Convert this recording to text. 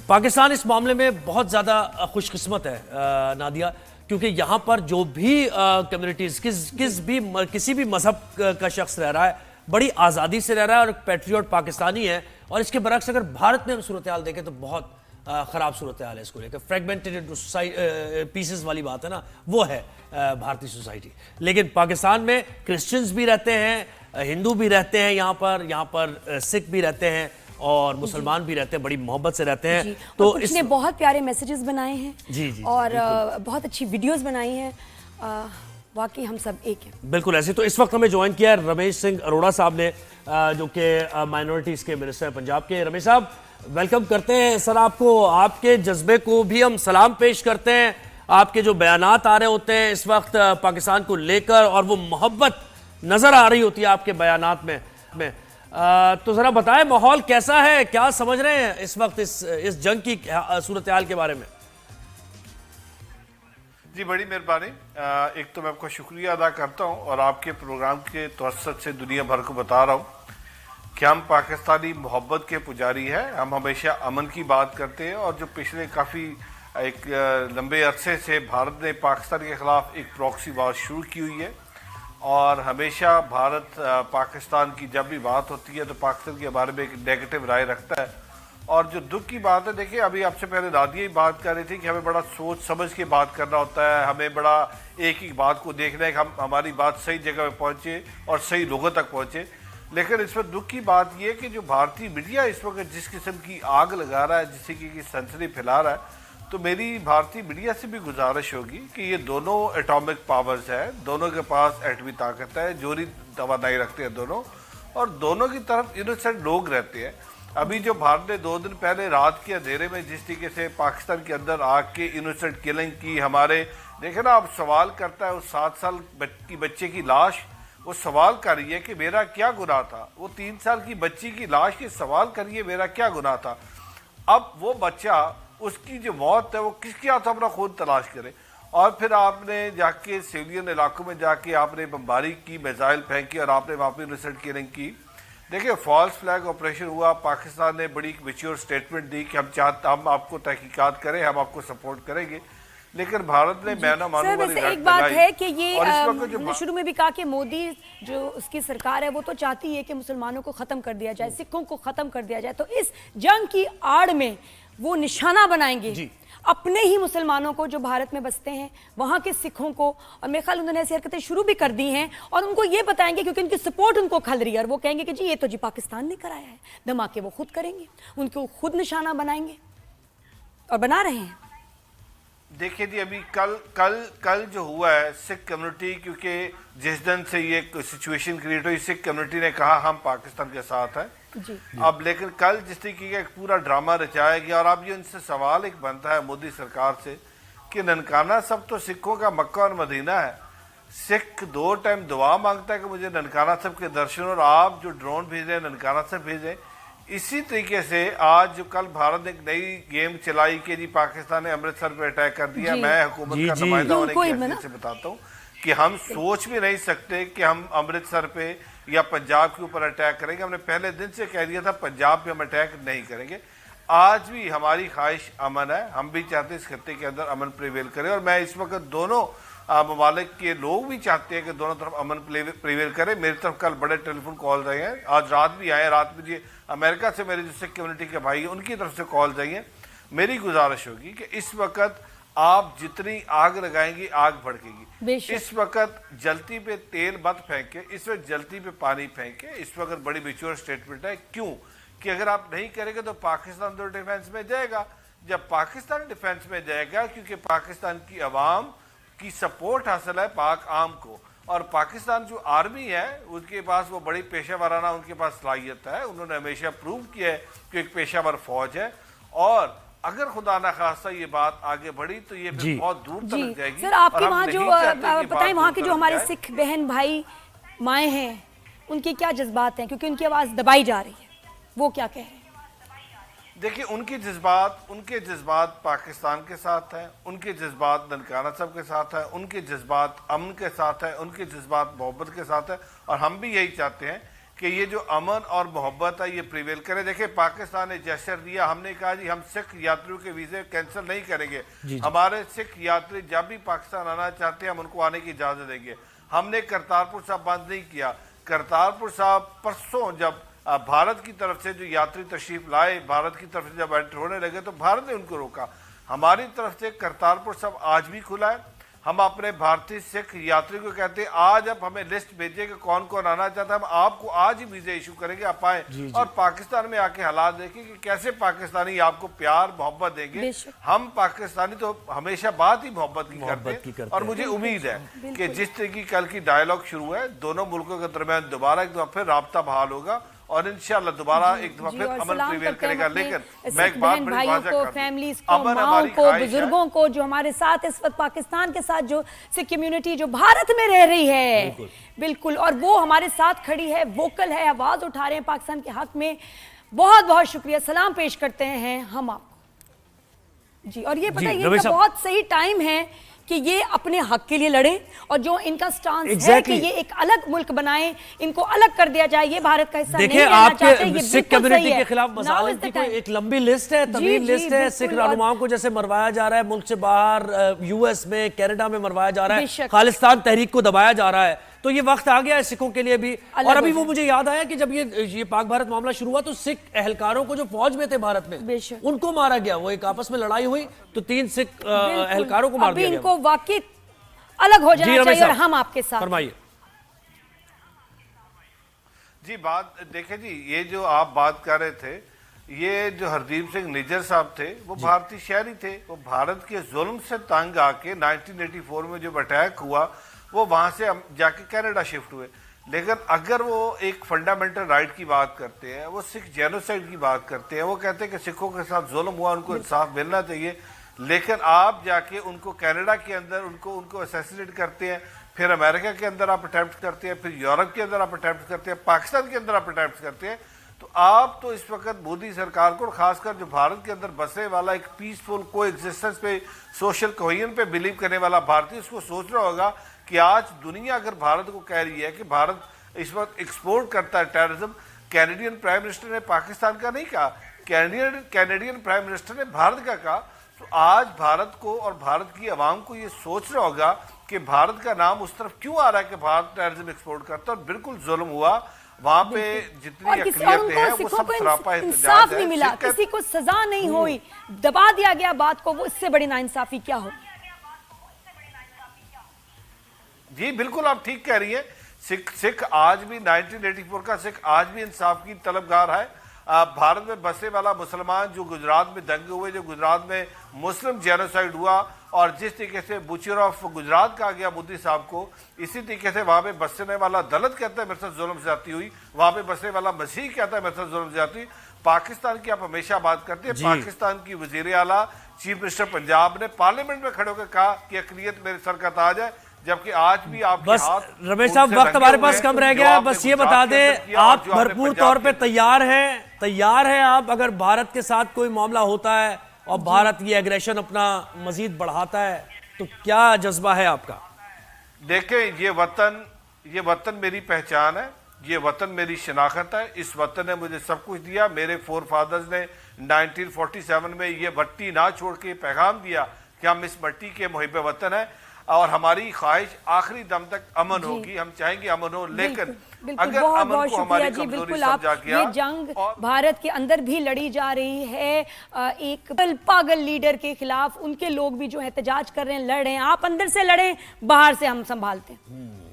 پاکستان اس معاملے میں بہت زیادہ خوش قسمت ہے نادیہ، کیونکہ یہاں پر جو بھی کمیونٹیز کسی بھی مذہب کا شخص رہ رہا ہے بڑی آزادی سے رہ رہا ہے اور پیٹریوٹ پاکستانی ہے. اور اس کے برعکس اگر بھارت میں ہم صورتحال دیکھیں تو بہت خراب صورتحال ہے اس کو لے کر. فریگمنٹڈ پیسز والی بات ہے نا، وہ ہے بھارتی سوسائٹی. لیکن پاکستان میں کرسچنز بھی رہتے ہیں، ہندو بھی رہتے ہیں، یہاں پر سکھ بھی رہتے ہیں اور مسلمان بھی رہتے ہیں، بڑی محبت سے رہتے ہیں. تو کچھ نے بہت پیارے میسیجز بنائے ہیں جی اور بہت اچھی ویڈیوز بنائی ہیں. واقعی ہم سب ایک ہیں. بالکل ایسے. تو اس وقت ہمیں جوائن کیا ہے رمیش سنگھ اروڑا صاحب نے، جو کہ مائنورٹیز کے منسٹر ہیں پنجاب کے. رمیش صاحب ویلکم کرتے ہیں سر آپ کو. آپ کے جذبے کو بھی ہم سلام پیش کرتے ہیں. آپ کے جو بیانات آ رہے ہوتے ہیں اس وقت پاکستان کو لے کر، اور وہ محبت نظر آ رہی ہوتی ہے آپ کے بیانات میں. تو ذرا بتائیں ماحول کیسا ہے، کیا سمجھ رہے ہیں اس وقت اس جنگ کی صورتحال کے بارے میں؟ جی بڑی مہربانی. ایک تو میں آپ کا شکریہ ادا کرتا ہوں اور آپ کے پروگرام کے توسط سے دنیا بھر کو بتا رہا ہوں کہ ہم پاکستانی محبت کے پجاری ہیں. ہم ہمیشہ امن کی بات کرتے ہیں، اور جو پچھلے کافی ایک لمبے عرصے سے بھارت نے پاکستان کے خلاف ایک پراکسی وار شروع کی ہوئی ہے، اور ہمیشہ بھارت پاکستان کی جب بھی بات ہوتی ہے تو پاکستان کے بارے میں ایک نیگیٹو رائے رکھتا ہے. اور جو دکھ کی بات ہے، دیکھیں ابھی آپ سے پہلے نادیہ ہی بات کر رہی تھی کہ ہمیں بڑا سوچ سمجھ کے بات کرنا ہوتا ہے، ہمیں بڑا ایک ہی بات کو دیکھنا ہے کہ ہماری بات صحیح جگہ پہ پہنچے اور صحیح لوگوں تک پہنچے. لیکن اس میں دکھ کی بات یہ ہے کہ جو بھارتی میڈیا اس وقت جس قسم کی آگ لگا رہا ہے، جس کی سنسنی پھیلا رہا ہے، تو میری بھارتی میڈیا سے بھی گزارش ہوگی کہ یہ دونوں ایٹامک پاورز ہیں، دونوں کے پاس ایٹمی طاقت ہے، جوہری توانائی رکھتے ہیں دونوں، اور دونوں کی طرف انوسنٹ لوگ رہتے ہیں. ابھی جو بھارت نے 2 دن پہلے رات کے اندھیرے میں جس طریقے سے پاکستان کے اندر آ کے انوسنٹ کلنگ کی، ہمارے دیکھیں نا، اب سوال کرتا ہے اس 7 سال کی بچے کی لاش، وہ سوال کر رہی ہے کہ میرا کیا گناہ تھا. وہ 3 سال کی بچی کی لاش کی سوال کریے میرا کیا گناہ تھا. اب وہ بچہ، اس کی جو موت ہے وہ کس کے ہاتھ اپنا خود تلاش کرے. اور پھر آپ نے جا کے سیویلین علاقوں میں جا کے آپ نے بمباری کی، میزائل پھینکی، اور آپ نے وہاں پہ انوسنٹ کلنگ کی. دیکھیں فالس فلیگ آپریشن ہوا، پاکستان نے بڑی میچور سٹیٹمنٹ دی کہ ہم آپ کو تحقیقات کریں، ہم آپ کو سپورٹ کریں گے. لیکن بھارت نے مینا مانو والی ایک بات ہے کہ یہ شروع میں بھی کہا کہ مودی جو اس کی سرکار ہے وہ تو چاہتی ہے کہ مسلمانوں کو ختم کر دیا جائے، سکھوں کو ختم کر دیا جائے. تو اس جنگ کی آڑ میں وہ نشانہ بنائیں گے اپنے ہی مسلمانوں کو جو بھارت میں بستے ہیں، وہاں کے سکھوں کو. اور میرے خیال انہوں نے ایسی حرکتیں شروع بھی کر دی ہیں، اور ان کو یہ بتائیں گے کیونکہ ان کی سپورٹ ان کو کھل رہی ہے، اور وہ کہیں گے کہ جی یہ تو پاکستان نے کرایا ہے. دھماکے وہ خود کریں گے، ان کو خود نشانہ بنائیں گے اور بنا رہے ہیں. دیکھیں جی ابھی کل جو ہوا ہے، سکھ کمیونٹی، کیونکہ جس دن سے یہ سچویشن کریٹ ہوئی، سکھ کمیونٹی نے کہا ہم پاکستان کے ساتھ ہیں. اب لیکن کل جس طریقے کا ایک پورا ڈرامہ رچایا گیا، اور اب یہ ان سے سوال ایک بنتا ہے مودی سرکار سے کہ ننکانہ سب تو سکھوں کا مکہ اور مدینہ ہے. سکھ 2 ٹائم دعا مانگتا ہے کہ مجھے ننکانہ صاحب کے درشن، اور آپ جو ڈرون بھیج رہے ہیں ننکانہ صاحب بھیج رہے ہیں. اسی طریقے سے آج جو کل بھارت نے ایک نئی گیم چلائی کہ جی پاکستان نے امرتسر پہ اٹیک کر دیا. میں حکومت کا نمائندہ ہونے کی حیثیت سے بتاتا ہوں کہ ہم سوچ بھی نہیں سکتے کہ ہم امرتسر پہ یا پنجاب کے اوپر اٹیک کریں گے. ہم نے پہلے دن سے کہہ دیا تھا پنجاب پہ ہم اٹیک نہیں کریں گے. آج بھی ہماری خواہش امن ہے، ہم بھی چاہتے ہیں اس خطے کے اندر امن پریویل کرے، اور میں اس وقت دونوں ممالک کے لوگ بھی چاہتے ہیں کہ دونوں طرف امن پریویل کرے. میری طرف کل بڑے ٹیلی فون کال آئے ہیں، آج رات بھی آئے. رات میں امریکہ سے میرے جو سکھ کمیونٹی کے بھائی ہیں ان کی طرف سے کال آئی ہیں. میری گزارش ہوگی کہ اس وقت آپ جتنی آگ لگائیں گی آگ بھڑکے گی. اس وقت جلتی پہ تیل مت پھینکے، اس وقت جلتی پہ پانی پھینکے. اس وقت بڑی میچور سٹیٹمنٹ ہے. کیوں کہ اگر آپ نہیں کریں گے تو پاکستان تو ڈیفنس میں جائے گا. جب پاکستان ڈیفنس میں جائے گا، کیونکہ پاکستان کی عوام کی سپورٹ حاصل ہے پاک عام کو، اور پاکستان جو آرمی ہے ان کے پاس وہ بڑی پیشہ ورانہ ان کے پاس صلاحیت ہے. انہوں نے ہمیشہ پروو کیا ہے کہ ایک پیشہ ور فوج ہے، اور اگر خدا نخواستہ یہ بات آگے بڑھی تو یہ پھر بہت دور تک جائے گی. سر آپ کے وہاں جو بتائیں، وہاں کے جو ہمارے سکھ بہن بھائی مائیں ہیں ان کے کیا جذبات ہیں، کیونکہ ان کی آواز دبائی جا رہی ہے، وہ کیا کہہ رہے ہیں؟ دیکھیں ان کے جذبات پاکستان کے ساتھ ہیں، ان کے جذبات ننکانہ صاحب کے ساتھ ہیں، ان کے جذبات امن کے ساتھ ہیں، ان کے جذبات محبت کے ساتھ ہیں. اور ہم بھی یہی چاہتے ہیں کہ یہ جو امن اور محبت ہے یہ پریویل کرے. دیکھیں پاکستان نے جیسر دیا, ہم نے کہا جی ہم سکھ یاتریوں کے ویزے کینسل نہیں کریں گے. ہمارے سکھ یاتری جب بھی پاکستان آنا چاہتے ہیں ہم ان کو آنے کی اجازت دیں گے. ہم نے کرتارپور صاحب بند نہیں کیا. کرتارپور صاحب پرسوں جب بھارت کی طرف سے جو یاتری تشریف لائے, بھارت کی طرف سے جب انٹر ہونے لگے تو بھارت نے ان کو روکا. ہماری طرف سے کرتارپور صاحب آج بھی کھلا ہے. ہم اپنے بھارتی سکھ یاتری کو کہتے ہیں آج اب ہمیں لسٹ بھیجیں کہ کون کون آنا چاہتا ہے, ہم آپ کو آج ہی ویزے ایشو کریں گے, آپ آئیں. اور پاکستان میں آ کے حالات دیکھیں کہ کیسے پاکستانی آپ کو پیار محبت دیں گے. ہم پاکستانی تو ہمیشہ بات ہی محبت کی کرتے ہیں, اور مجھے امید ہے کہ جس طرح کی کل کی ڈائیلاگ شروع ہے دونوں ملکوں کے درمیان دوبارہ ایک دفعہ پھر رابطہ بحال ہوگا اور انشاءاللہ دوبارہ ایک دفعہ پھر امن پریویل کرے گا. لیکن میں ایک بات بڑی واضح کو, کر فیملیز کو, ماؤں کو, بزرگوں کو جو ہمارے ساتھ اس وقت پاکستان کے ساتھ جو سکھ کمیونٹی جو بھارت میں رہ رہی ہے, بالکل, اور وہ ہمارے ساتھ کھڑی ہے, ووکل ہے, آواز اٹھا رہے ہیں پاکستان کے حق میں. بہت بہت شکریہ, سلام پیش کرتے ہیں ہم آپ کو جی. اور یہ پتہ یہ بہت صحیح ٹائم ہے کہ یہ اپنے حق کے لیے لڑیں, اور جو ان کا سٹانس ہے کہ یہ ایک الگ ملک بنائیں, ان کو الگ کر دیا جائے, یہ بھارت کا حصہ نہیں رہنا چاہتے, یہ سکھ کمیونٹی کے خلاف مظالم کی کوئی ایک لمبی لسٹ ہے, طویل لسٹ ہے. سکھ رہنماؤں کو جیسے مروایا جا رہا ہے ملک سے باہر, یو ایس میں, کینیڈا میں مروایا جا رہا ہے, خالصتان تحریک کو دبایا جا رہا ہے, تو یہ وقت آ گیا ہے سکھوں کے لیے بھی. اور ابھی وہ مجھے یاد آیا کہ جب یہ پاک بھارت معاملہ شروع ہوا تو سکھ اہلکاروں کو جو فوج میں تھے بھارت میں ان کو مارا گیا, وہ ایک آپس میں لڑائی ہوئی تو 3 سکھ اہلکاروں کو مار دیا گیا. ان کو واقعی الگ ہو جانا چاہیے, اور ہم آپ کے ساتھ. فرمائیے جی. بات دیکھیں جی, یہ جو آپ بات کر رہے تھے, یہ جو ہردیپ سنگھ نجر صاحب تھے وہ بھارتی شہری تھے. وہ بھارت کے ظلم سے تنگ آ کے 1984 میں جب اٹیک ہوا وہ وہاں سے جا کے کینیڈا شفٹ ہوئے. لیکن اگر وہ ایک فنڈامنٹل رائٹ کی بات کرتے ہیں, وہ سکھ جینوسائیڈ کی بات کرتے ہیں, وہ کہتے ہیں کہ سکھوں کے ساتھ ظلم ہوا, ان کو انصاف ملنا چاہیے, لیکن آپ جا کے ان کو کینیڈا کے اندر ان کو اسیسینیٹ کرتے ہیں, پھر امریکہ کے اندر آپ اٹیمپٹ کرتے ہیں, پھر یورپ کے اندر آپ اٹیمپٹ کرتے ہیں, پاکستان کے اندر آپ اٹیمپٹ کرتے ہیں. تو آپ تو اس وقت مودی سرکار کو, خاص کر جو بھارت کے اندر بسنے والا ایک پیسفل کو ایگزسٹنس پہ, سوشل کوہین پہ بلیو کرنے والا بھارتی, اس کو سوچ رہا ہوگا کہ آج دنیا اگر بھارت کو کہہ رہی ہے کہ بھارت اس وقت ایکسپورٹ کرتا ہے ٹیررزم, کینیڈین پرائم منسٹر نے پاکستان کا نہیں کہا, کینیڈین پرائم منسٹر نے بھارت کا کہا. تو آج بھارت کو اور بھارت کی عوام کو یہ سوچنا ہوگا کہ بھارت کا نام اس طرف کیوں آ رہا ہے کہ بھارت ٹیررزم ایکسپورٹ کرتا ہے, اور بالکل ظلم ہوا وہاں پہ. جتنی اقلیتیں ہیں وہ سب سراپا انصاف نہیں ملا, کسی کو سزا نہیں ہوئی, دبا دیا گیا بات کو, وہ اس سے بڑی ناانصافی کیا ہو. جی بالکل آپ ٹھیک کہہ رہی ہیں. سکھ آج بھی 1984 کا سکھ آج بھی انصاف کی طلبگار ہے. بھارت میں بسنے والا مسلمان جو گجرات میں دنگے ہوئے, جو گجرات میں مسلم جینوسائیڈ ہوا, اور جس طریقے سے بچر آف گجرات کہا گیا مودی صاحب کو, اسی طریقے سے وہاں پہ بسنے والا دلت کہتا ہے میرے ساتھ ظلم زیادتی ہوئی, وہاں پہ بسنے والا مسیح کہتا ہے میرے ساتھ ظلم زیادتی ہوئی. پاکستان کی آپ ہمیشہ بات کرتے ہیں, پاکستان کی وزیر اعلیٰ چیف منسٹر پنجاب نے پارلیمنٹ میں کھڑے ہو کے کہا کہ اقلیت میرے سر کا تاج ہے, جبکہ آج بھی آپ بس رمیش صاحب وقت ہمارے پاس کم رہ گیا, بس یہ بتا دیں آپ بھرپور طور پہ تیار ہیں آپ اگر بھارت کے ساتھ کوئی معاملہ ہوتا ہے اور بھارت یہ ایگریشن اپنا مزید بڑھاتا ہے تو کیا جذبہ ہے آپ کا؟ دیکھیں یہ وطن میری پہچان ہے, یہ وطن میری شناخت ہے. اس وطن نے مجھے سب کچھ دیا. میرے فور فادرز نے 1947 میں یہ مٹی نہ چھوڑ کے پیغام دیا کہ ہم اس مٹی کے محب وطن ہیں, اور ہماری خواہش آخری دم تک امن ہوگی. ہم چاہیں گے امن ہو, لیکن اگر امن کو ہماری کمزوری سمجھا گیا. یہ جنگ بھارت کے اندر بھی لڑی جا رہی ہے ایک پاگل لیڈر کے خلاف. ان کے لوگ بھی جو احتجاج کر رہے ہیں, لڑ رہے ہیں. آپ اندر سے لڑیں, باہر سے ہم سنبھالتے ہیں.